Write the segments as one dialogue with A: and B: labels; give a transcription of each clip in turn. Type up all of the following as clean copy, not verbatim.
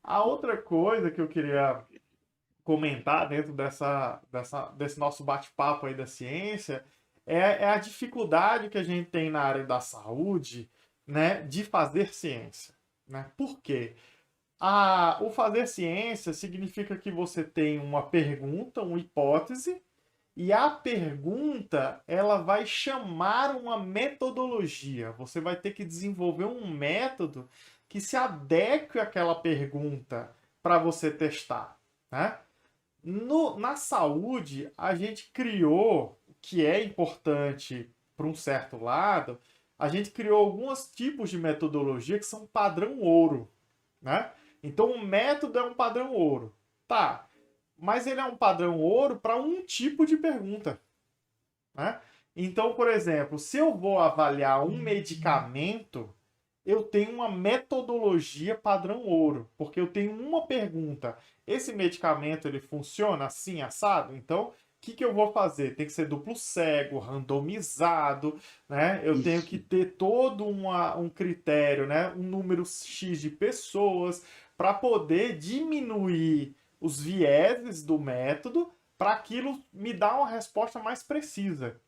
A: A outra coisa que eu queria comentar dentro desse nosso bate-papo aí da ciência é a dificuldade que a gente tem na área da saúde, né, de fazer ciência, né? Por quê? O fazer ciência significa que você tem uma pergunta, uma hipótese, e a pergunta ela vai chamar uma metodologia. Você vai ter que desenvolver um método que se adeque àquela pergunta para você testar, né? Na saúde, a gente criou, o que é importante para um certo lado, a gente criou alguns tipos de metodologia que são padrão ouro, né? Então, o método é um padrão ouro. Tá, mas ele é um padrão ouro para um tipo de pergunta, né? Então, por exemplo, se eu vou avaliar um medicamento, eu tenho uma metodologia padrão ouro, porque eu tenho uma pergunta. Esse medicamento ele funciona assim, assado? Então, o que eu vou fazer? Tem que ser duplo cego, randomizado, né? Eu tenho que
B: Isso.
A: ter todo um critério, né? Um número X de pessoas para poder diminuir os vieses do método para aquilo me dar uma resposta mais precisa.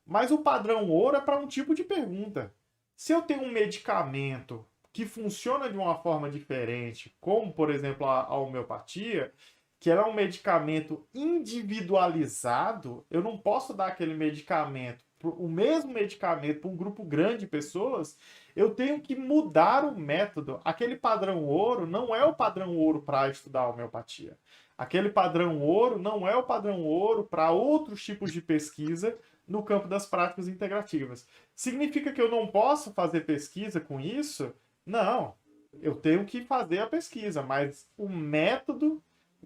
A: Mas o padrão ouro é para um tipo de pergunta. Se eu tenho um medicamento que funciona de uma forma diferente, como por exemplo a homeopatia, que ela é um medicamento individualizado, eu não posso dar aquele medicamento, o mesmo medicamento para um grupo grande de pessoas, eu tenho que mudar o método. Aquele padrão ouro não é o padrão ouro para estudar a homeopatia. Aquele padrão ouro não é o padrão ouro para outros tipos de pesquisa no campo das práticas integrativas. Significa que eu não posso fazer pesquisa com isso? Não. Eu tenho que fazer a pesquisa, mas o método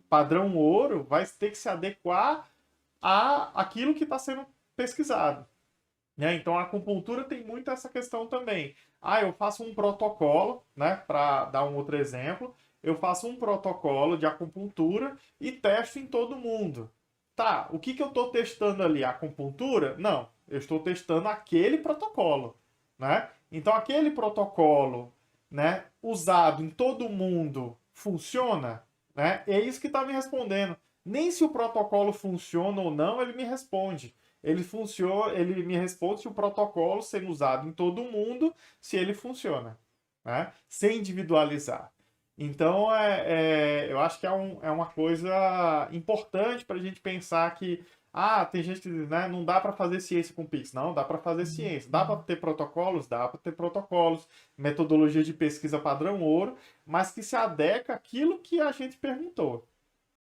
A: padrão ouro vai ter que se adequar a aquilo que está sendo pesquisado. Né? Então a acupuntura tem muito essa questão também. Eu faço um protocolo, né? Para dar um outro exemplo, eu faço um protocolo de acupuntura e testo em todo mundo. Tá, o que eu estou testando ali? A acupuntura? Não, eu estou testando aquele protocolo, né? Então aquele protocolo, né, usado em todo mundo funciona, né? É isso que está me respondendo. Nem se o protocolo funciona ou não, ele me responde. Ele funciona, ele me responde se o protocolo sendo usado em todo mundo, se ele funciona, né? Sem individualizar. Então, eu acho que é uma coisa importante para a gente pensar que, tem gente que diz, né, não dá para fazer ciência com Pix. Não, dá para fazer ciência. Dá para ter protocolos? Dá para ter protocolos. Metodologia de pesquisa padrão ouro, mas que se adequa àquilo que a gente perguntou.